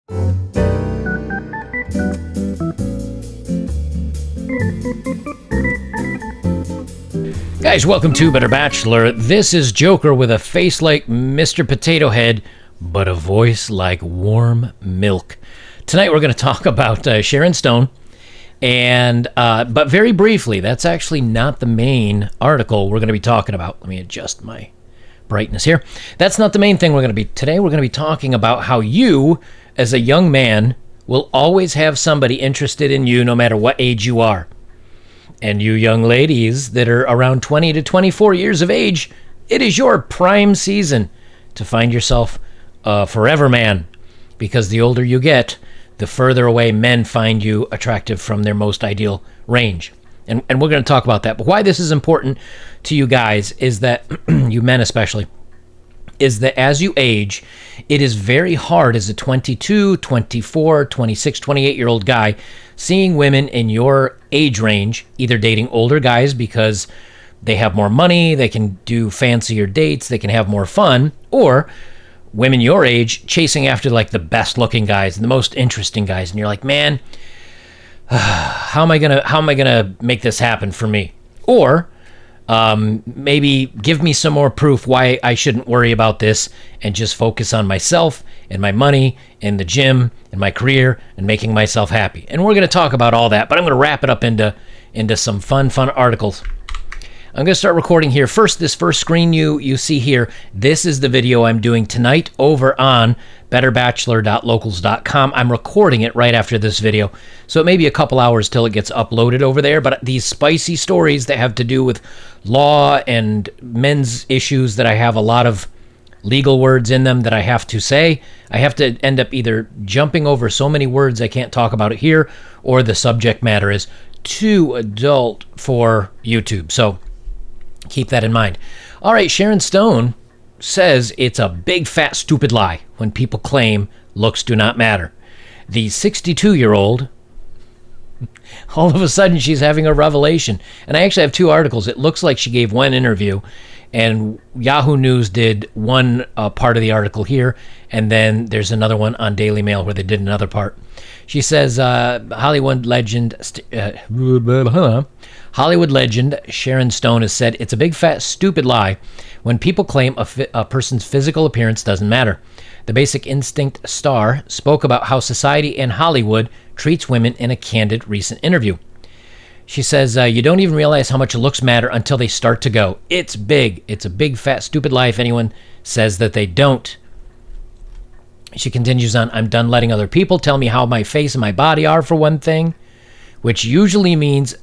Guys, welcome to Better Bachelor. This is Joker with a face like Mr. Potato Head, but a voice like warm milk. Tonight we're going to talk about Sharon Stone, and but very briefly, that's actually not the main article we're going to be talking about. Let me adjust my brightness here. That's not the main thing we're going to be. Today we're going to be talking about how you, as a young man, will always have somebody interested in you no matter what age you are. And you young ladies that are around 20 to 24 years of age, it is your prime season to find yourself a forever man. Because the older you get, the further away men find you attractive from their most ideal range. And we're going to talk about that. But why this is important to you guys is that, you men especially, is that as you age, it is very hard as a 22, 24, 26, 28-year-old guy seeing women in your age range, either dating older guys because they have more money, they can do fancier dates, they can have more fun, or women your age chasing after like the best looking guys and the most interesting guys, and you're like, man, how am I gonna make this happen for me? Or maybe give me some more proof why I shouldn't worry about this and just focus on myself and my money and the gym and my career and making myself happy. And we're going to talk about all that, but I'm going to wrap it up into some fun articles. I'm going to start recording here. First, this first screen you see here, this is the video I'm doing tonight over on betterbachelor.locals.com. I'm recording it right after this video, so it may be a couple hours till it gets uploaded over there, but these spicy stories that have to do with law and men's issues that I have a lot of legal words in them that I have to say, I have to end up either jumping over so many words I can't talk about it here, or the subject matter is too adult for YouTube. So keep that in mind. All right, Sharon Stone says it's a big, fat, stupid lie when people claim looks do not matter. The 62-year-old, all of a sudden she's having a revelation. And I actually have two articles. It looks like she gave one interview, and Yahoo News did one part of the article here, and then there's another one on Daily Mail where they did another part. She says Hollywood legend Sharon Stone has said it's a big, fat, stupid lie when people claim a person's physical appearance doesn't matter. The Basic Instinct star spoke about how society and Hollywood treats women in a candid recent interview. She says, you don't even realize how much looks matter until they start to go. It's big. It's a big, fat, stupid lie if anyone says that they don't. She continues on, I'm done letting other people tell me how my face and my body are, for one thing, which usually means,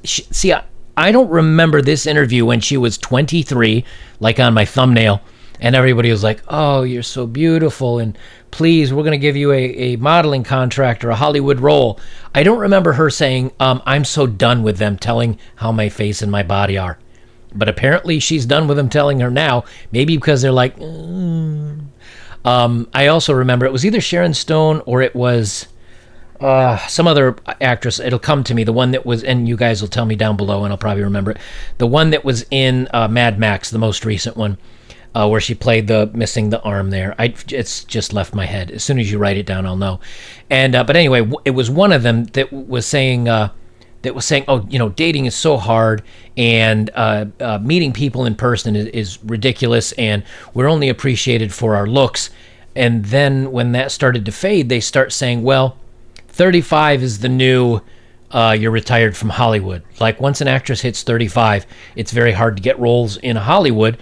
I don't remember this interview when she was 23, like on my thumbnail, and everybody was like, oh, you're so beautiful, and please, we're going to give you a modeling contract or a Hollywood role. I don't remember her saying, I'm so done with them telling how my face and my body are. But apparently she's done with them telling her now, maybe because they're like, I also remember it was either Sharon Stone or it was some other actress. It'll come to me. The one that was, and you guys will tell me down below and I'll probably remember it. The one that was in Mad Max, the most recent one, where she played the missing the arm there. It's just left my head. As soon as you write it down, I'll know. And but anyway, it was one of them that was saying, oh, you know, dating is so hard, and meeting people in person is ridiculous, and we're only appreciated for our looks. And then when that started to fade, they start saying, well, 35 is the new you're retired from Hollywood. Like, once an actress hits 35, it's very hard to get roles in Hollywood,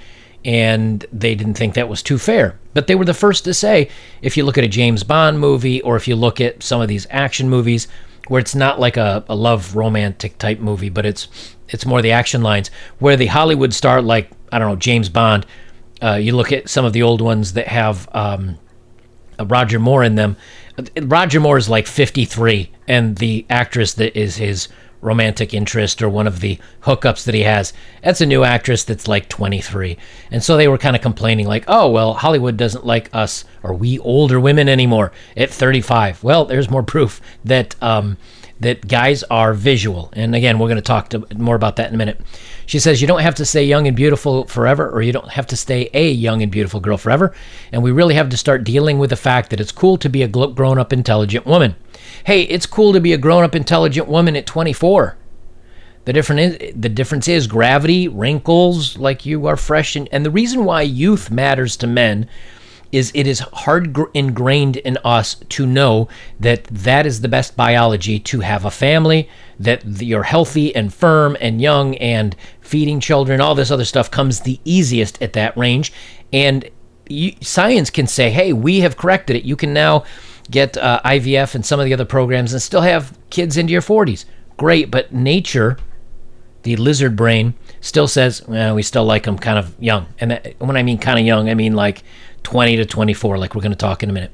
and they didn't think that was too fair. But they were the first to say, if you look at a James Bond movie, or if you look at some of these action movies, where it's not like a love romantic type movie, but it's more the action lines, where the Hollywood star, like, I don't know, James Bond, you look at some of the old ones that have Roger Moore in them. Roger Moore is like 53, and the actress that is his romantic interest or one of the hookups that he has, that's a new actress that's like 23. And so they were kind of complaining like, oh, well, Hollywood doesn't like us, or we older women anymore at 35. Well, there's more proof that that guys are visual. And again, we're going to talk more about that in a minute. She says, you don't have to stay young and beautiful forever, or you don't have to stay a young and beautiful girl forever. And we really have to start dealing with the fact that it's cool to be a grown-up, intelligent woman. Hey, it's cool to be a grown-up, intelligent woman at 24. The difference is gravity, wrinkles, like you are fresh. And the reason why youth matters to men is it is hard ingrained in us to know that that is the best biology to have a family, that you're healthy and firm and young, and feeding children, all this other stuff comes the easiest at that range. And science can say, hey, we have corrected it. You can now get IVF and some of the other programs and still have kids into your 40s. Great, but nature, the lizard brain, still says, well, we still like them kind of young. And when I mean kind of young, I mean like 20 to 24, like we're going to talk in a minute.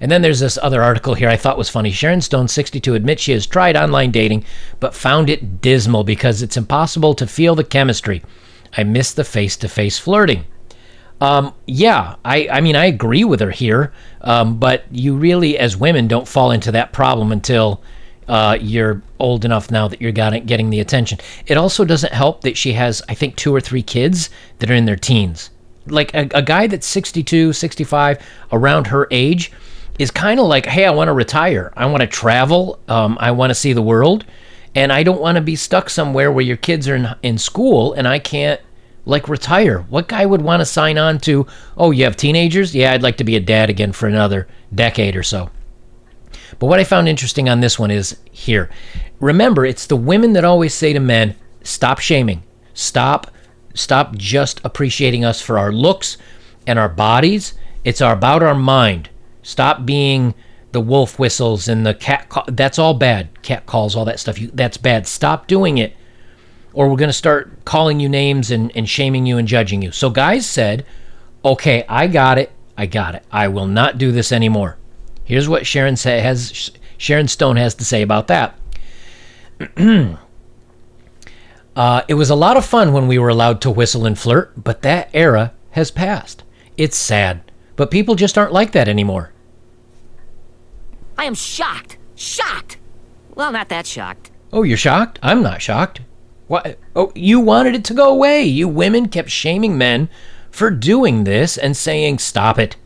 And then there's this other article here I thought was funny. Sharon Stone, 62, admits she has tried online dating, but found it dismal because it's impossible to feel the chemistry. I miss the face-to-face flirting. Yeah, I mean, I agree with her here, but you really, as women, don't fall into that problem until you're old enough now that you're getting the attention. It also doesn't help that she has, I think, 2 or 3 kids that are in their teens. Like a guy that's 62, 65, around her age, is kind of like, hey, I want to retire. I want to travel. I want to see the world. And I don't want to be stuck somewhere where your kids are in school and I can't, like, retire. What guy would want to sign on to, oh, you have teenagers? Yeah, I'd like to be a dad again for another decade or so. But what I found interesting on this one is here. Remember, it's the women that always say to men, stop shaming. Stop just appreciating us for our looks and our bodies. It's about our mind. Stop being the wolf whistles and the cat call. That's all bad. Cat calls, all that stuff. That's bad. Stop doing it, or we're going to start calling you names and shaming you and judging you. So guys said, okay, I got it. I will not do this anymore. Here's what Sharon Stone has to say about that. It was a lot of fun when we were allowed to whistle and flirt, but that era has passed. It's sad, but people just aren't like that anymore. I am shocked. Shocked. Well, not that shocked. Oh, you're shocked? I'm not shocked. What? Oh, you wanted it to go away. You women kept shaming men for doing this and saying, stop it.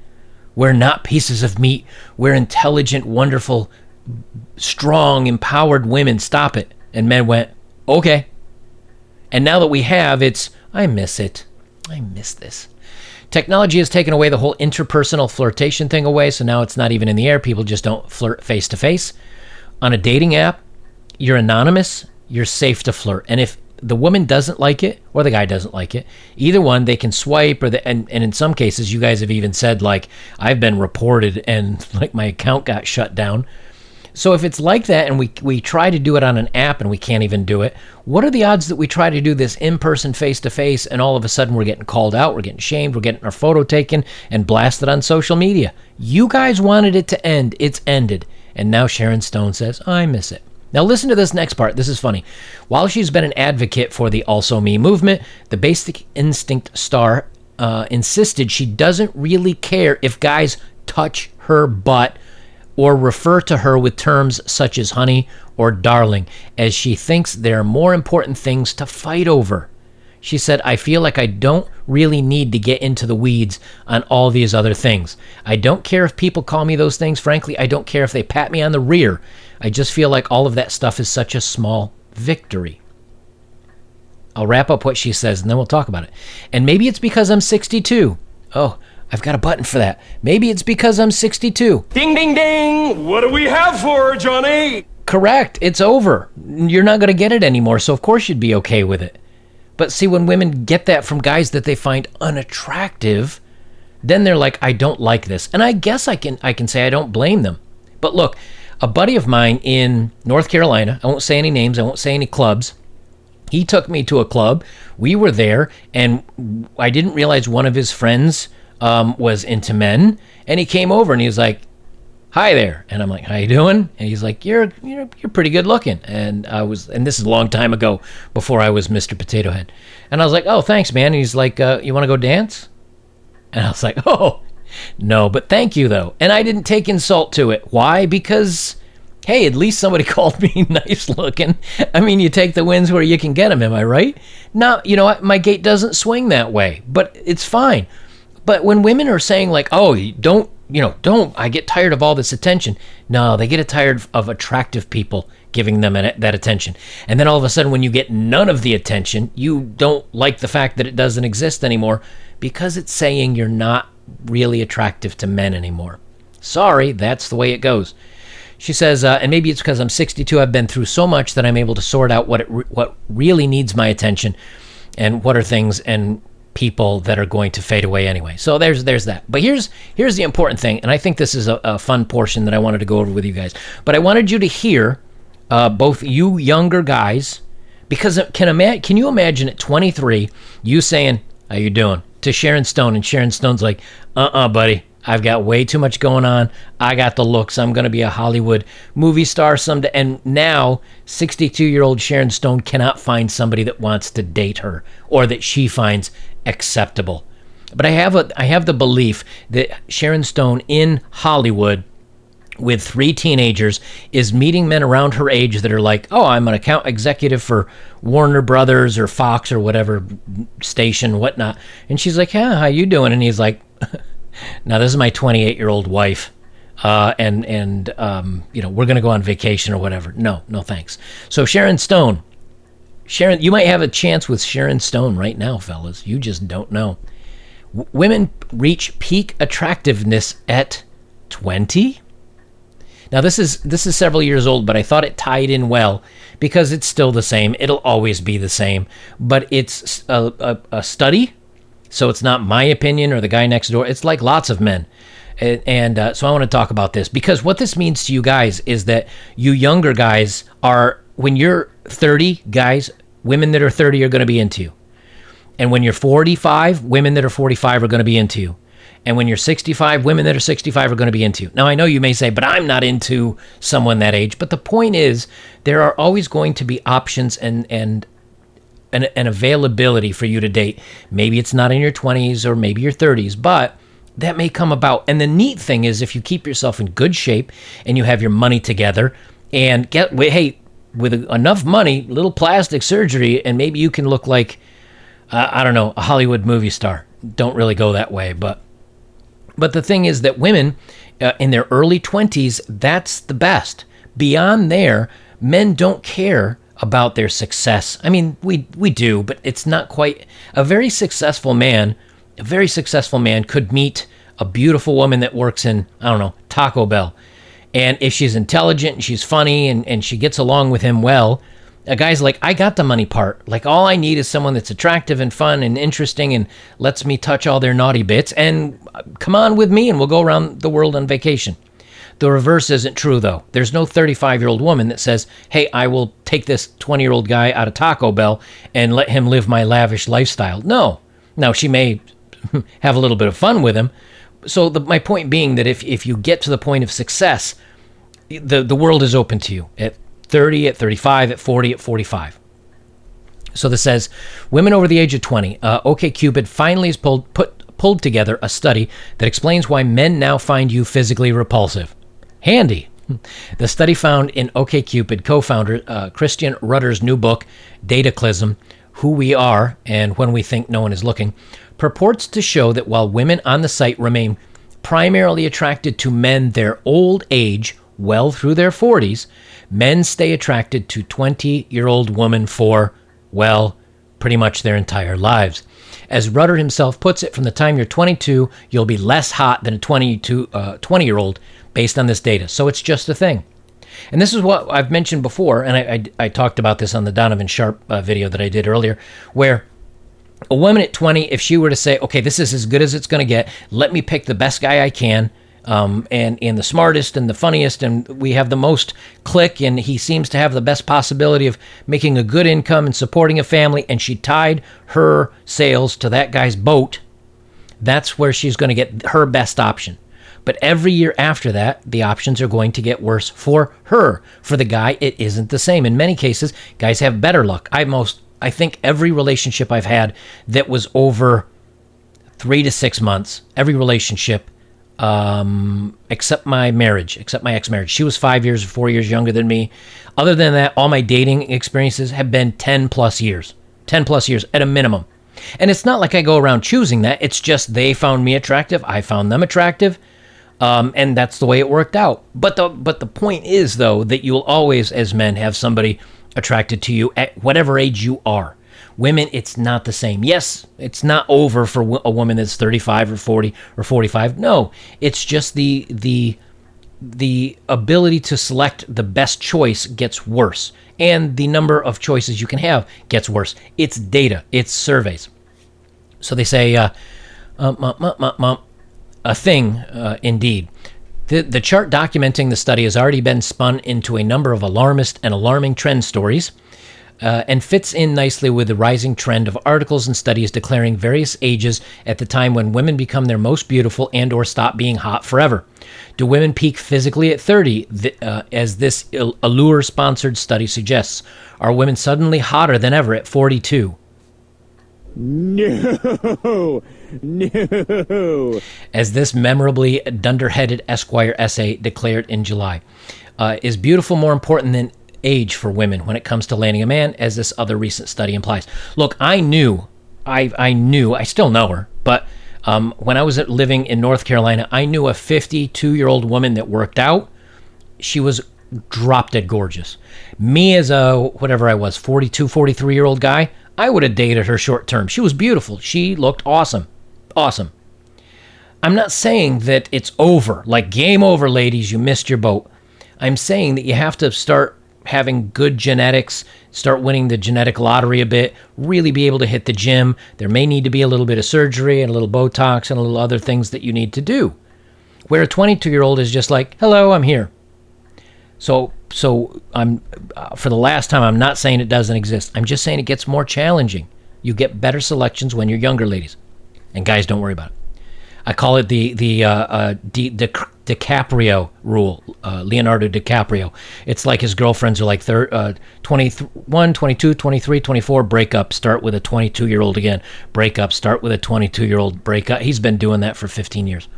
We're not pieces of meat. We're intelligent, wonderful, strong, empowered women. Stop it. And men went, okay. And now that we have, it's, I miss it. I miss this. Technology has taken away the whole interpersonal flirtation thing away, so now it's not even in the air. People just don't flirt face to face. On a dating app, you're anonymous. You're safe to flirt. And if the woman doesn't like it or the guy doesn't like it, either one, they can swipe, or and in some cases, you guys have even said, like, I've been reported and like my account got shut down. So if it's like that and we try to do it on an app and we can't even do it, what are the odds that we try to do this in-person, face-to-face, and all of a sudden we're getting called out, we're getting shamed, we're getting our photo taken and blasted on social media? You guys wanted it to end. It's ended. And now Sharon Stone says, I miss it. Now listen to this next part. This is funny. While she's been an advocate for the Also Me movement, the Basic Instinct star insisted she doesn't really care if guys touch her butt or refer to her with terms such as honey or darling, as she thinks there are more important things to fight over. She said, I feel like I don't really need to get into the weeds on all these other things. I don't care if people call me those things. Frankly, I don't care if they pat me on the rear. I just feel like all of that stuff is such a small victory. I'll wrap up what she says and then we'll talk about it. And maybe it's because I'm 62. Oh, I've got a button for that. Maybe it's because I'm 62. Ding, ding, ding. What do we have for her, Johnny? Correct. It's over. You're not going to get it anymore, so of course you'd be okay with it. But see, when women get that from guys that they find unattractive, then they're like, I don't like this. And I guess I can say I don't blame them. But look, a buddy of mine in North Carolina, I won't say any names, I won't say any clubs, he took me to a club. We were there, and I didn't realize one of his friends was into men, and he came over and he was like, hi there. And I'm like, how you doing? And he's like, you're pretty good looking. And and this is a long time ago, before I was Mr. Potato Head. And I was like, oh, thanks, man. And he's like, you want to go dance? And I was like, oh, no, but thank you, though. And I didn't take insult to it. Why? Because hey, at least somebody called me nice looking. I mean, you take the wins where you can get them, am I right? No, you know what? My gate doesn't swing that way, but it's fine. But when women are saying like, oh, don't, I get tired of all this attention. No, they get tired of attractive people giving them that attention. And then all of a sudden, when you get none of the attention, you don't like the fact that it doesn't exist anymore because it's saying you're not really attractive to men anymore. Sorry, that's the way it goes. She says, and maybe it's because I'm 62, I've been through so much that I'm able to sort out what really needs my attention and what are things and people that are going to fade away anyway. So there's that. But here's the important thing, and I think this is a fun portion that I wanted to go over with you guys. But I wanted you to hear, both you younger guys, because can you imagine at 23, you saying, how you doing, to Sharon Stone, and Sharon Stone's like, buddy, I've got way too much going on. I got the looks. I'm going to be a Hollywood movie star someday. And now 62-year-old Sharon Stone cannot find somebody that wants to date her or that she finds acceptable. But I have the belief that Sharon Stone in Hollywood with 3 teenagers is meeting men around her age that are like, oh, I'm an account executive for Warner Brothers or Fox or whatever station, whatnot. And she's like, yeah, how you doing? And he's like, now this is my 28-year-old wife, and we're going to go on vacation or whatever. No, thanks. So Sharon, you might have a chance with Sharon Stone right now, fellas. You just don't know. Women reach peak attractiveness at 20. Now this is several years old, but I thought it tied in well because it's still the same. It'll always be the same, but it's a study. So it's not my opinion or the guy next door. It's like lots of men. And so I want to talk about this because what this means to you guys is that you younger guys are, when you're 30, guys, women that are 30 are going to be into you. And when you're 45, women that are 45 are going to be into you. And when you're 65, women that are 65 are going to be into you. Now, I know you may say, but I'm not into someone that age. But the point is, there are always going to be options and an availability for you to date. Maybe it's not in your 20s or maybe your 30s, but that may come about. And the neat thing is, if you keep yourself in good shape and you have your money together and with enough money, little plastic surgery, and maybe you can look like, a Hollywood movie star. Don't really go that way, but the thing is that women in their early 20s, that's the best. Beyond there, men don't care about their success. I mean, we do, but it's not quite. A very successful man could meet a beautiful woman that works in, Taco Bell. And if she's intelligent and she's funny and she gets along with him well, a guy's like, I got the money part. Like, all I need is someone that's attractive and fun and interesting and lets me touch all their naughty bits. And come on with me and we'll go around the world on vacation. The reverse isn't true, though. There's no 35-year-old woman that says, hey, I will take this 20-year-old guy out of Taco Bell and let him live my lavish lifestyle. No. Now, she may have a little bit of fun with him. So my point being that if you get to the point of success, the world is open to you at 30, at 35, at 40, at 45. So this says, women over the age of 20. OkCupid finally has pulled together a study that explains why men now find you physically repulsive. Handy. The study found in OkCupid co-founder Christian Rudder's new book, Dataclysm, Who We Are and When We Think No One Is Looking, purports to show that while women on the site remain primarily attracted to men their old age well through their 40s, men stay attracted to 20-year-old women for, well, pretty much their entire lives. As Rudder himself puts it, from the time you're 22, you'll be less hot than a 20-year-old based on this data. So it's just a thing. And this is what I've mentioned before, and I talked about this on the Donovan Sharp video that I did earlier, where a woman at 20, if she were to say, okay, this is as good as it's going to get, let me pick the best guy I can, and the smartest and the funniest, and we have the most click, and he seems to have the best possibility of making a good income and supporting a family, and she tied her sales to that guy's boat, that's where she's going to get her best option. But every year after that, the options are going to get worse for her. For the guy, it isn't the same. In many cases, guys have better luck. I think every relationship I've had that was over 3 to 6 months, every relationship, except my ex-marriage. She was 5 years or 4 years younger than me. Other than that, all my dating experiences have been 10 plus years. 10 plus years at a minimum. And it's not like I go around choosing that. It's just they found me attractive. I found them attractive. And that's the way it worked out. But the point is, though, that you'll always, as men, have somebody attracted to you at whatever age you are. Women, it's not the same. Yes, it's not over for a woman that's 35 or 40 or 45. No, it's just the ability to select the best choice gets worse. And the number of choices you can have gets worse. It's data. It's surveys. So they say, a thing, indeed. The chart documenting the study has already been spun into a number of alarmist and alarming trend stories, and fits in nicely with the rising trend of articles and studies declaring various ages at the time when women become their most beautiful and or stop being hot forever. Do women peak physically at 30, as this Allure-sponsored study suggests? Are women suddenly hotter than ever at 42? No. As this memorably dunderheaded Esquire essay declared in July. Is beautiful more important than age for women when it comes to landing a man, as this other recent study implies? Look, I still know her, but when I was living in North Carolina, I knew a 52-year-old woman that worked out. She was drop dead gorgeous. Me as a, whatever I was, 42, 43-year-old guy, I would have dated her short term. She was beautiful. She looked awesome. Awesome. I'm not saying that it's over, like game over, ladies, you missed your boat. I'm saying that you have to start having good genetics, start winning the genetic lottery a bit, really be able to hit the gym. There may need to be a little bit of surgery and a little Botox and a little other things that you need to do. Where a 22-year-old is just like, hello, I'm here. So I'm for the last time, I'm not saying it doesn't exist. I'm just saying it gets more challenging. You get better selections when you're younger, ladies. And guys, don't worry about it. I call it the DiCaprio rule, Leonardo DiCaprio. It's like his girlfriends are like 21, 22, 23, 24, break up, start with a 22-year-old again. Break up, start with a 22-year-old, break up. He's been doing that for 15 years.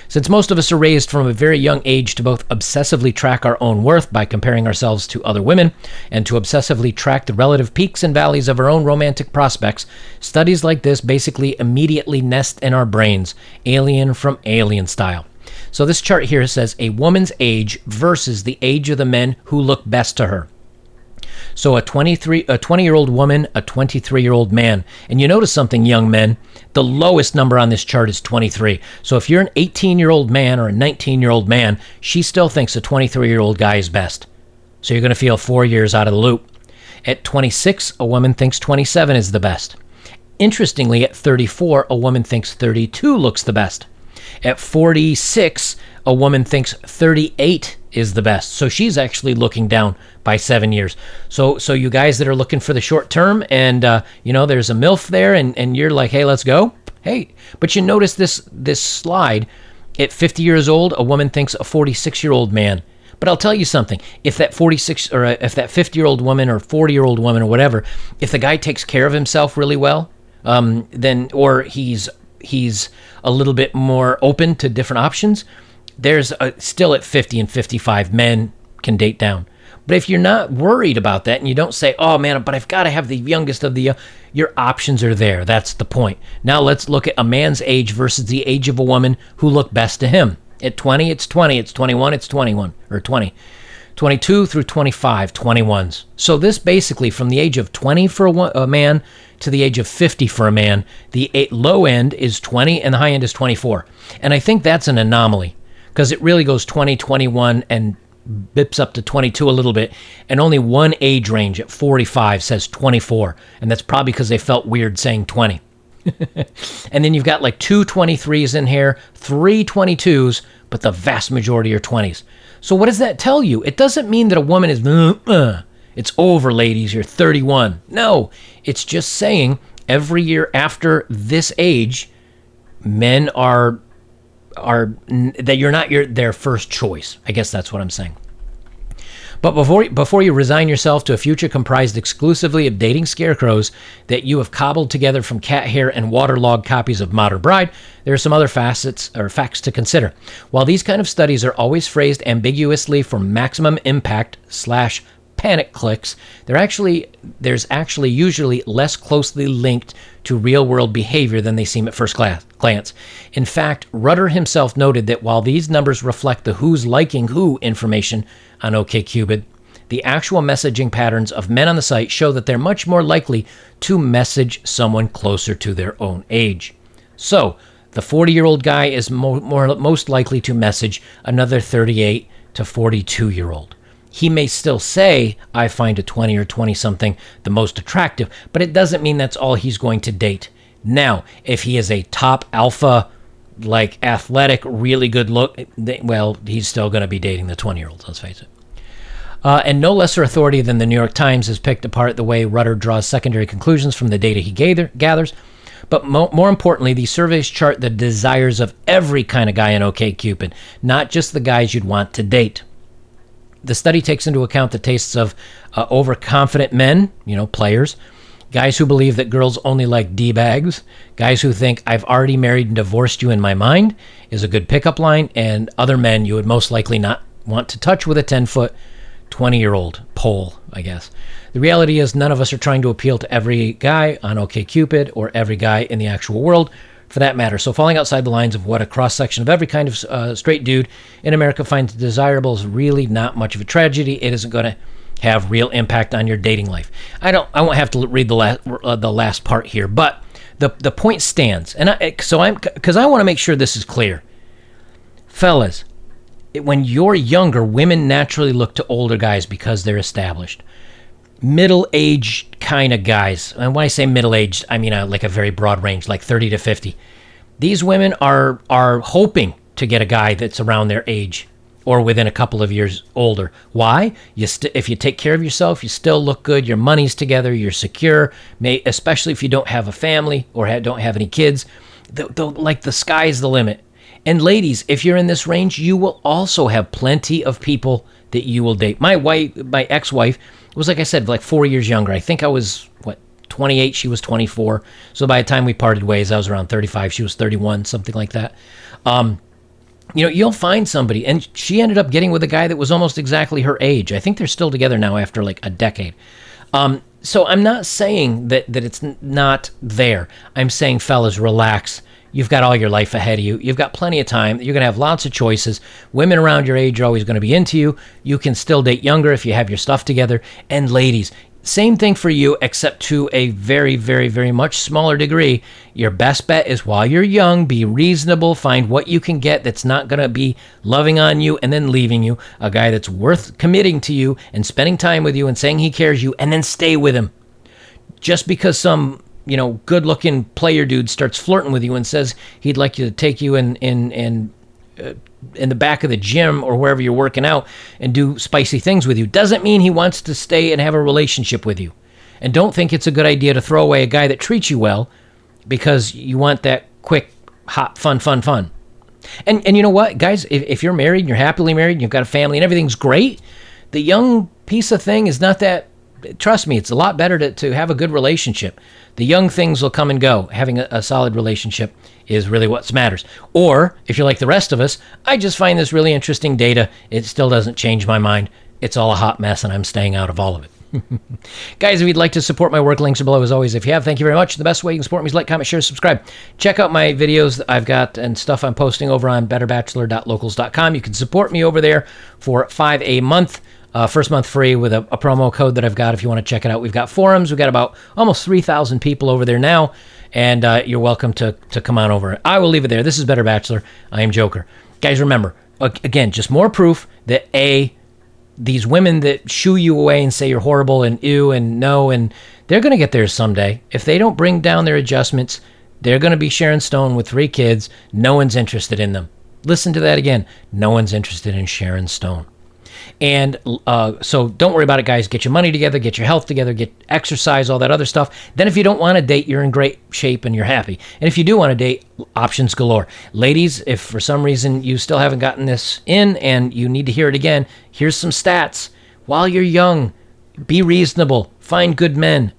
Since most of us are raised from a very young age to both obsessively track our own worth by comparing ourselves to other women and to obsessively track the relative peaks and valleys of our own romantic prospects, studies like this basically immediately nest in our brains, alien from alien style. So this chart here says a woman's age versus the age of the men who look best to her. So a 20-year-old woman, a 23-year-old man. And you notice something, young men, the lowest number on this chart is 23. So if you're an 18-year-old man or a 19-year-old man, she still thinks a 23-year-old guy is best. So you're going to feel 4 years out of the loop. At 26, a woman thinks 27 is the best. Interestingly, at 34, a woman thinks 32 looks the best. At 46, a woman thinks 38 is the best. So she's actually looking down by 7 years. So you guys that are looking for the short term and, there's a MILF there and you're like, hey, let's go. Hey, but you notice this slide. At 50 years old, a woman thinks a 46-year-old man. But I'll tell you something. If that 46 or if that 50-year-old woman or 40-year-old woman or whatever, if the guy takes care of himself really well, then or he's a little bit more open to different options, there's still at 50 and 55 men can date down. But if you're not worried about that and you don't say, oh man, but I've got to have the youngest of the your options are there. That's the point. Now let's look at a man's age versus the age of a woman who look best to him. At 20, it's 20. It's 21, it's 21. Or 20. 22 through 25, 21s. So this basically, from the age of 20 for a man to the age of 50 for a man, the low end is 20 and the high end is 24. And I think that's an anomaly because it really goes 20, 21, and bips up to 22 a little bit. And only one age range at 45 says 24. And that's probably because they felt weird saying 20. And then you've got like 2 23s in here, 3 22s, but the vast majority are 20s. So what does that tell you? It doesn't mean that a woman is, it's over, ladies, you're 31. No, it's just saying every year after this age, men are that you're not their first choice. I guess that's what I'm saying. But before you resign yourself to a future comprised exclusively of dating scarecrows that you have cobbled together from cat hair and waterlogged copies of Modern Bride, there are some other facts to consider. While these kind of studies are always phrased ambiguously for maximum impact / panic clicks, there's actually usually less closely linked to real-world behavior than they seem at first glance. In fact, Rudder himself noted that while these numbers reflect the who's liking who information on OkCupid, the actual messaging patterns of men on the site show that they're much more likely to message someone closer to their own age. So, the 40-year-old guy is most likely to message another 38 to 42-year-old. He may still say, I find a 20 or 20-something the most attractive, but it doesn't mean that's all he's going to date. Now, if he is a top alpha, like athletic, really good look, well, he's still going to be dating the 20-year-olds, let's face it. And no lesser authority than the New York Times has picked apart the way Rudder draws secondary conclusions from the data he gathers. But more importantly, these surveys chart the desires of every kind of guy in OkCupid, not just the guys you'd want to date. The study takes into account the tastes of overconfident men, players, guys who believe that girls only like D-bags, guys who think I've already married and divorced you in my mind is a good pickup line, and other men you would most likely not want to touch with a 10-foot, 20-year-old pole, I guess. The reality is none of us are trying to appeal to every guy on OkCupid or every guy in the actual world, for that matter. So falling outside the lines of what a cross-section of every kind of straight dude in America finds desirable is really not much of a tragedy. It isn't going to have real impact on your dating life. I won't have to read the last part here, but the point stands. And because I want to make sure this is clear. Fellas, when you're younger, women naturally look to older guys because they're established. Middle-aged kind of guys, and when I say middle-aged, I mean like a very broad range, like 30 to 50. These women are hoping to get a guy that's around their age or within a couple of years older. Why? If you take care of yourself, you still look good, your money's together, you're secure, especially if you don't have a family or don't have any kids. Like the sky's the limit. And ladies, if you're in this range, you will also have plenty of people that you will date. My ex-wife was, like I said, like 4 years younger. I think I was, 28, she was 24. So by the time we parted ways, I was around 35, she was 31, something like that. You'll find somebody, and she ended up getting with a guy that was almost exactly her age. I think they're still together now after like a decade. So I'm not saying that it's not there. I'm saying, fellas, relax. You've got all your life ahead of you. You've got plenty of time. You're going to have lots of choices. Women around your age are always going to be into you. You can still date younger if you have your stuff together. And ladies, same thing for you, except to a very, very, very much smaller degree. Your best bet is while you're young, be reasonable, find what you can get that's not going to be loving on you and then leaving you. A guy that's worth committing to you and spending time with you and saying he cares you, and then stay with him. Just because some good-looking player dude starts flirting with you and says he'd like you to take you in the back of the gym or wherever you're working out and do spicy things with you, doesn't mean he wants to stay and have a relationship with you. And don't think it's a good idea to throw away a guy that treats you well because you want that quick, hot, fun. And you know what, guys? If you're married and you're happily married and you've got a family and everything's great, the young piece of thing is not that. Trust me, it's a lot better to have a good relationship. The young things will come and go. Having a solid relationship is really what matters. Or, if you're like the rest of us, I just find this really interesting data. It still doesn't change my mind. It's all a hot mess, and I'm staying out of all of it. Guys, if you'd like to support my work, links are below as always. If you have, thank you very much. The best way you can support me is like, comment, share, subscribe. Check out my videos that I've got and stuff I'm posting over on betterbachelor.locals.com. You can support me over there for $5 a month. First month free with a promo code that I've got if you want to check it out. We've got forums. We've got about almost 3,000 people over there now, and you're welcome to come on over. I will leave it there. This is Better Bachelor. I am Joker. Guys, remember, again, just more proof that these women that shoo you away and say you're horrible and ew and no, and they're going to get theirs someday. If they don't bring down their adjustments, they're going to be Sharon Stone with 3 kids. No one's interested in them. Listen to that again. No one's interested in Sharon Stone. And so don't worry about it, guys. Get your money together, get your health together, get exercise, all that other stuff. Then if you don't want to date, you're in great shape and you're happy. And if you do want to date, options galore. Ladies, if for some reason you still haven't gotten this in and you need to hear it again, here's some stats. While you're young, be reasonable. Find good men.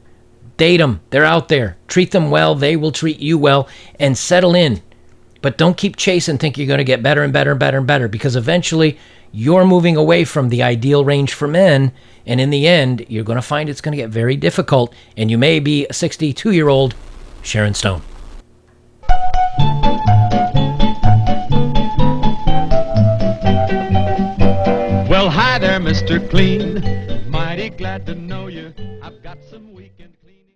Date them. They're out there. Treat them well. They will treat you well. And settle in. But don't keep chasing, think you're going to get better and better and better and better, because eventually you're moving away from the ideal range for men, and in the end, you're going to find it's going to get very difficult, and you may be a 62-year-old Sharon Stone. Well, hi there, Mr. Clean. Mighty glad to know you. I've got some weekend clean.